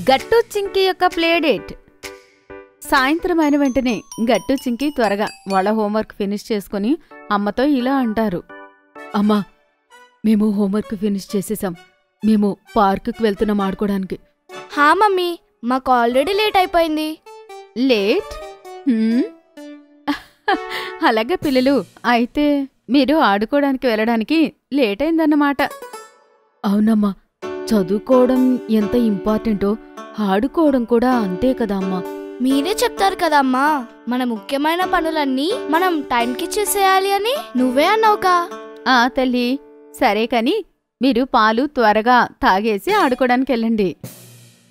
గట్టు చింకి యొక్క ప్లేడేట్. సాయంత్రం అయిన వెంటనే గట్టు చింకి త్వరగా వాళ్ళ హోంవర్క్ ఫినిష్ చేసుకుని అమ్మతో ఇలా అంటారు. అమ్మా, మేము హోంవర్క్ ఫినిష్ చేసేసాం. మేము పార్కుకి వెళ్తున్నాం ఆడుకోవడానికి. హా మమ్మీ, మాకు ఆల్రెడీ లేట్ అయిపోయింది. లేట్? అలాగే పిల్లలు, అయితే మీరు ఆడుకోవడానికి వెళ్ళడానికి లేట్ అయిందన్నమాట. అవునమ్మా, చదువుకోవడం ఎంత ఇంపార్టెంటో ఆడుకోవడం కూడా అంతే కదా అమ్మా. మీరే చెప్తారు కదమ్మా, మన ముఖ్యమైన పనులన్నీ మనం టైంకి చేసేయాలి అని. నువ్వే అన్నావుగా. తల్లి, సరే కాని మీరు పాలు త్వరగా తాగేసి ఆడుకోవడానికి వెళ్ళండి.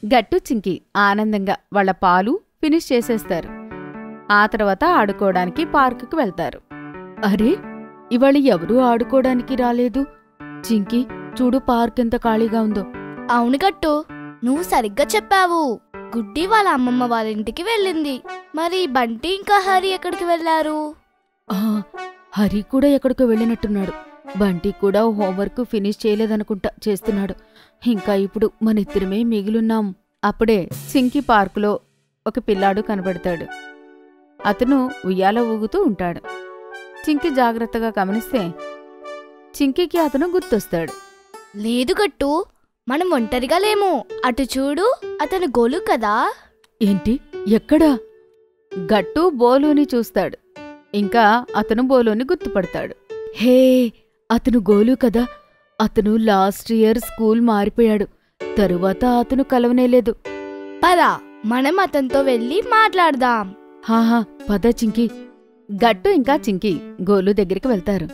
గట్టు చింకి ఆనందంగా వాళ్ళ పాలు ఫినిష్ చేసేస్తారు. ఆ తర్వాత ఆడుకోవడానికి పార్కుకి వెళ్తారు. అరే, ఇవాళ ఎవరూ ఆడుకోవడానికి రాలేదు. చింకి చూడు, పార్క్ ఎంత ఖాళీగా ఉందో. అవును గట్టు, నువ్వు సరిగ్గా చెప్పావు. గుడ్డి వాళ్ళ అమ్మమ్మ వాళ్ళ ఇంటికి వెళ్ళింది. మరి బంటి ఇంకా హరి ఎక్కడికి వెళ్లారు? హరి కూడా ఎక్కడికో వెళ్ళినట్టున్నాడు. బంటి కూడా హోంవర్క్ ఫినిష్ చేయలేదనుకుంటా, చేస్తున్నాడు. ఇంకా ఇప్పుడు మన ఇద్దరమే మిగిలిన్నాం. అప్పుడే చింకి పార్కులో ఒక పిల్లాడు కనబడతాడు. అతను ఉయ్యాల ఊగుతూ ఉంటాడు. చింకి జాగ్రత్తగా గమనిస్తే చింకికి అతను గుర్తొస్తాడు. లేదు గట్టు, మనం ఒంటరిగా లేము. అటు చూడు, అతను గోలు కదా. ఏంటి? ఎక్కడా? గట్టు బోలుని చూస్తాడు. ఇంకా అతను బోలుని గుర్తుపడతాడు. హే, అతను గోలు కదా. అతను లాస్ట్ ఇయర్ స్కూల్ మారిపోయాడు. తరువాత అతను కలవనేలేదు. పద, మనం అతనితో వెళ్ళి మాట్లాడదాం. హాహా, పద చింకి. గట్టు ఇంకా చింకి గోలు దగ్గరికి వెళ్తారు.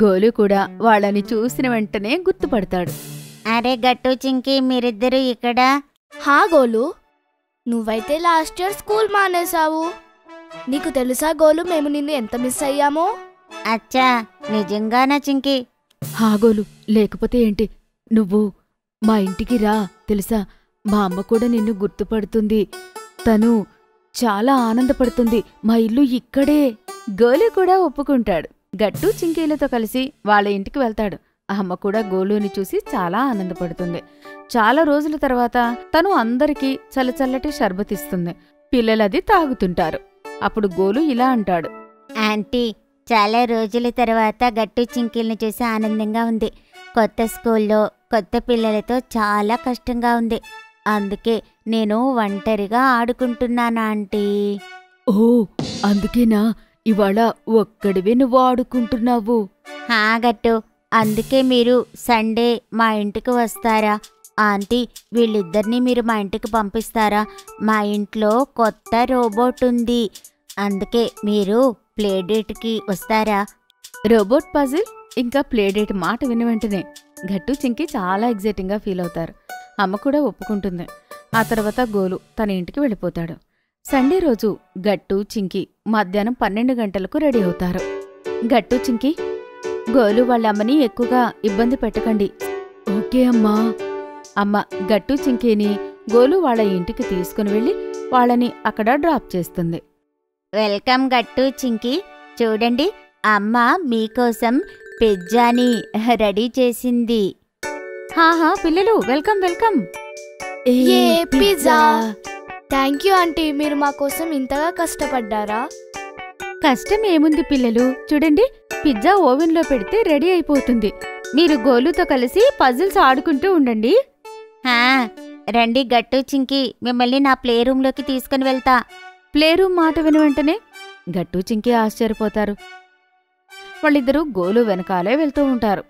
గోలు కూడా వాళ్ళని చూసిన వెంటనే గుర్తుపడతాడు. అరే గట్టు చింకి, మీరిద్దరూ ఇక్కడ? హా గోలు, నువ్వైతే లాస్ట్ ఇయర్ స్కూల్ మానేశావు. నీకు తెలుసా గోలు, మేము నిన్ను ఎంత మిస్ అయ్యామో? అచ్చా, నిజంగానా చింకి? హా గోలు, లేకపోతే ఏంటి? నువ్వు మా ఇంటికి రా. తెలుసా, మా అమ్మ కూడా నిన్ను గుర్తుపడుతుంది. తను చాలా ఆనందపడుతుంది. మా ఇల్లు ఇక్కడే. గోలు కూడా ఒప్పుకుంటాడు. గట్టు చింకీలతో కలిసి వాళ్ళ ఇంటికి వెళ్తాడు. అమ్మ కూడా గోలుని చూసి చాలా ఆనందపడుతుంది. చాలా రోజుల తర్వాత తను అందరికీ చల్లచల్లటి షర్బతిస్తుంది. పిల్లలది తాగుతుంటారు. అప్పుడు గోలు ఇలా అంటాడు. ఆంటీ, చాలా రోజుల తర్వాత గట్టు చింకీల్ని చూసి ఆనందంగా ఉంది. కొత్త స్కూల్లో కొత్త పిల్లలతో చాలా కష్టంగా ఉంది. అందుకే నేను ఒంటరిగా ఆడుకుంటున్నానా ఆంటీ? ఓ, అందుకేనా ఇవాళ ఒక్కడివే నువ్వు ఆడుకుంటున్నావు? హా గట్టు, అందుకే మీరు సండే మా ఇంటికి వస్తారా? ఆంటీ, వీళ్ళిద్దరినీ మీరు మా ఇంటికి పంపిస్తారా? మా ఇంట్లో కొత్త రోబోట్ ఉంది. అందుకే మీరు ప్లేడేట్కి వస్తారా? రోబోట్ పజిల్ ఇంకా ప్లేడేట్ మాట విన్న వెంటనే గట్టు చింకి చాలా ఎగ్జైటింగ్గా ఫీల్ అవుతారు. అమ్మ కూడా ఒప్పుకుంటుంది. ఆ తర్వాత గోలు తన ఇంటికి వెళ్ళిపోతాడు. సండే రోజు గట్టు చింకి మధ్యాహ్నం 12 గంటలకు రెడీ అవుతారు. గట్టు చింకి, గోలు వాళ్ళ అమ్మని ఎక్కువగా ఇబ్బంది పెట్టకండి. ఓకే అమ్మా. అమ్మ గట్టు చింకీని గోలు వాళ్ళ ఇంటికి తీసుకుని వెళ్ళి వాళ్ళని అక్కడ డ్రాప్ చేస్తుంది. వెల్కమ్ గట్టు చింకి. చూడండి, అమ్మ మీకోసం పిజ్జాని రెడీ చేసింది. హాహా పిల్లలు, welcome welcome. A pizza! Thank you aunty, మీరు మా కోసం ఇంతగా కష్టపడ్డారా? కష్టం ఏముంది పిల్లలు, చూడండి, పిజ్జా ఓవెన్లో పెడితే రెడీ అయిపోతుంది. మీరు గోలుతో కలిసి పజిల్స్ ఆడుకుంటూ ఉండండి. రండి గట్టు చింకి, మిమ్మల్ని నా ప్లే రూమ్లోకి తీసుకుని వెళ్తా. ప్లే రూమ్ మాట విని వెంటనే గట్టు చింకి ఆశ్చర్యపోతారు. వాళ్ళిద్దరూ గోలు వెనకాలే వెళ్తూ ఉంటారు.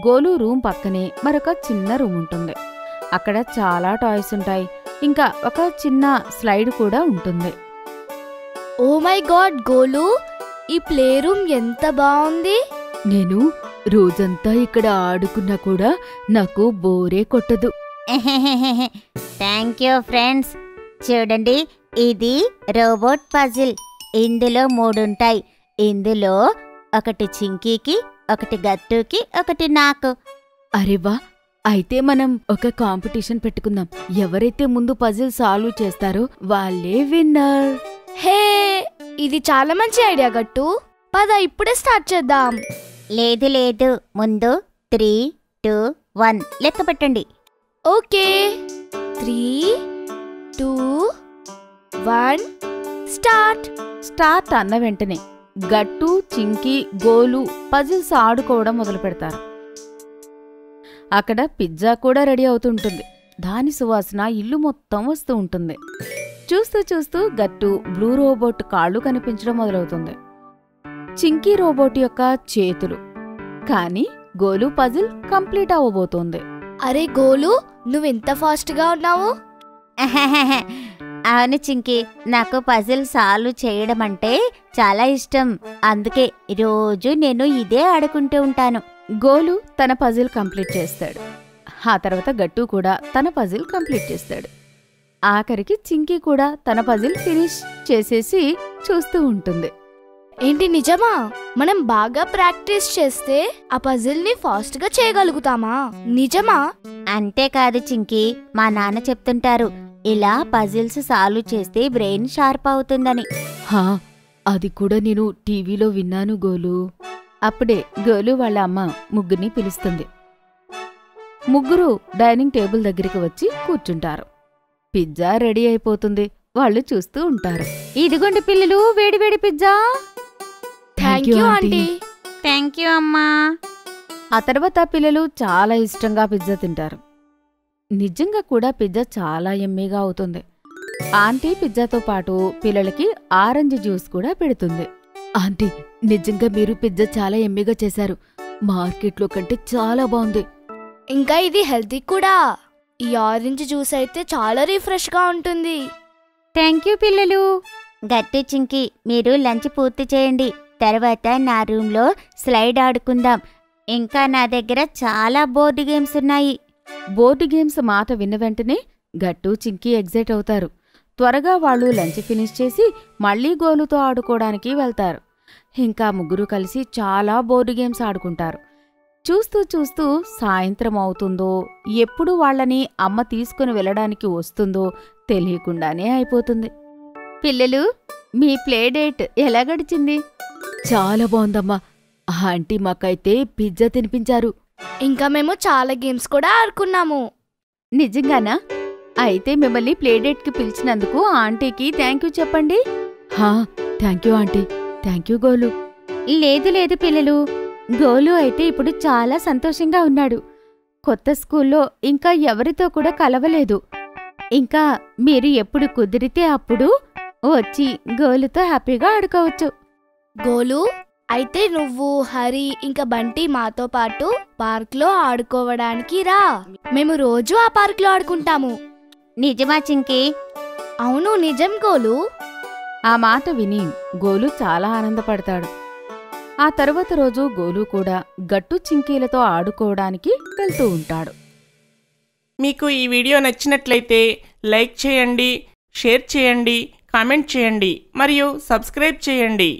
గోలు రూమ్ పక్కనే మరొక చిన్న రూమ్ ఉంటుంది. అక్కడ చాలా టాయ్స్ ఉంటాయి. ఇంకా ఒక చిన్న స్లైడ్ కూడా ఉంటుంది. ఓ మై గాడ్ గోలు, ఈ ప్లే రూమ్ ఎంత బాగుంది. నేను రోజంతా ఇక్కడ ఆడుకున్నా కూడా నాకు బోరే కొట్టదు. Thank you friends. చూడండి, ఇది రోబోట్ పజిల్. ఇందులో 3 ఉంటాయి. ఇందులో ఒకటి చింకీకి, ఒకటి గట్టుకి, ఒకటి నాకు. అరేవా, అయితే మనం ఒక కాంపిటీషన్ పెట్టుకుందాం. ఎవరైతే ముందు పజిల్ సాల్వ్ చేస్తారో వాళ్ళే విన్నర్. హే, ఇది చాలా మంచి ఐడియా గట్టు. పద, ఇప్పుడే స్టార్ట్ చేద్దాం. లేదు లేదు, ముందు 3, 2, 1 లెక్క పెట్టండి. ఓకే. 3, 2, 1 స్టార్ట్. స్టార్ట్ అన్న వెంటనే గట్టు, చింకి, గోలు పజిల్స్ ఆడుకోవడం మొదలు పెడతారు. అక్కడ పిజ్జా కూడా రెడీ అవుతుంటుంది. దాని సువాసన ఇల్లు మొత్తం వస్తూ ఉంటుంది. చూస్తూ చూస్తూ గట్టు బ్లూ రోబోట్ కాళ్ళు కనిపించడం మొదలవుతుంది. చింకీ రోబోట్ యొక్క చేతులు. కానీ గోలు పజిల్ కంప్లీట్ అవ్వబోతోంది. అరే గోలు, నువ్వెంత ఫాస్ట్గా ఉన్నావు? అవును చింకి, నాకు పజిల్ సాల్వ్ చేయడం అంటే చాలా ఇష్టం. అందుకే రోజు నేను ఇదే ఆడుకుంటూ ఉంటాను. గోలు తన పజిల్ కంప్లీట్ చేస్తాడు. ఆ తర్వాత గట్టు కూడా తన పజిల్ కంప్లీట్ చేస్తాడు. ఆఖరికి చింకీ కూడా తన పజిల్ ఫినిష్ చేసేసి చూస్తూ ఉంటుంది. ఏంటి నిజమా? మనం బాగా ప్రాక్టీస్ చేస్తే ఆ పజిల్ ని ఫాస్ట్ గా చేయగలుగుతామా? నిజమా? అంతేకాదు చింకి, మా నాన్న చెప్తుంటారు ఇలా పజిల్స్ సాల్వ్ చేస్తే బ్రెయిన్ షార్ప్ అవుతుందని. హా, అది కూడా నేను టీవీలో విన్నాను గోలు. అప్పుడే గోలు వాళ్ళ అమ్మ ముగ్గురిని పిలుస్తుంది. ముగ్గురు డైనింగ్ టేబుల్ దగ్గరికి వచ్చి కూర్చుంటారు. పిజ్జా రెడీ అయిపోతుంది. వాళ్ళు చూస్తూ ఉంటారు. ఇదిగోండి పిల్లలు, వేడివేడి pizza. Thank you aunty. Thank you అమ్మా. ఆ తర్వాత పిల్లలు చాలా ఇష్టంగా పిజ్జా తింటారు. నిజంగా కూడా పిజ్జా చాలా యమ్మీగా అవుతుంది. ఆంటీ పిజ్జాతో పాటు పిల్లలకి ఆరెంజ్ జ్యూస్ కూడా పెడుతుంది. ఆంటీ, నిజంగా మీరు పిజ్జా చాలా యమ్మీగా చేశారు. మార్కెట్లో కంటే చాలా బాగుంది. ఇంకా ఇది హెల్తీ కూడా. ఈ ఆరెంజ్ జ్యూస్ అయితే చాలా రిఫ్రెష్ గా ఉంటుంది. థ్యాంక్ యూ పిల్లలు. గట్టు చింకి, మీరు లంచ్ పూర్తి చేయండి. తర్వాత నా రూమ్లో స్లైడ్ ఆడుకుందాం. ఇంకా నా దగ్గర చాలా బోర్డు గేమ్స్ ఉన్నాయి. బోర్డు గేమ్స్ మాట విన్న వెంటనే గట్టు, చింకీ ఎగ్జైట్ అవుతారు. త్వరగా వాళ్ళు లంచ్ ఫినిష్ చేసి మళ్లీ గోలుతో ఆడుకోవడానికి వెళ్తారు. ఇంకా ముగ్గురు కలిసి చాలా బోర్డు గేమ్స్ ఆడుకుంటారు. చూస్తూ చూస్తూ సాయంత్రం అవుతుందో, ఎప్పుడు వాళ్ళని అమ్మ తీసుకుని వెళ్ళడానికి వస్తుందో తెలియకుండానే అయిపోతుంది. పిల్లలు, మీ ప్లే డేట్ ఎలా గడిచింది? చాలా బాగుందమ్మా. ఆంటీ మాకైతే పిజ్జా తినిపించారు. ఇంకా మేము చాలా గేమ్స్ కూడా ఆడుకున్నాము. నిజంగానా? అయితే మిమ్మల్ని ప్లేడేట్కి పిలిచినందుకు ఆంటీకి థ్యాంక్ యూ చెప్పండి. హా, thank you aunty. Thank you Golu. లేదు లేదు పిల్లలు, గోలు అయితే ఇప్పుడు చాలా సంతోషంగా ఉన్నాడు. కొత్త స్కూల్లో ఇంకా ఎవరితో కూడా కలవలేదు. ఇంకా మీరు ఎప్పుడు కుదిరితే అప్పుడు వచ్చి గోలుతో హ్యాపీగా ఆడుకోవచ్చు. గోలు, అయితే నువ్వు, హరి ఇంకా బంటి మాతో పాటు పార్క్లో ఆడుకోవడానికి రా. మేము రోజు ఆ పార్క్లో ఆడుకుంటాము. నిజమా చింకి? అవును, నిజం గోలు. ఆ మాట విని గోలు చాలా ఆనందపడతాడు. ఆ తరువాత రోజు గోలు కూడా గట్టు, చింకీలతో ఆడుకోవడానికి వెళ్తూ ఉంటాడు. మీకు ఈ వీడియో నచ్చినట్లయితే లైక్ చేయండి, షేర్ చేయండి, కామెంట్ చేయండి మరియు సబ్స్క్రైబ్ చేయండి.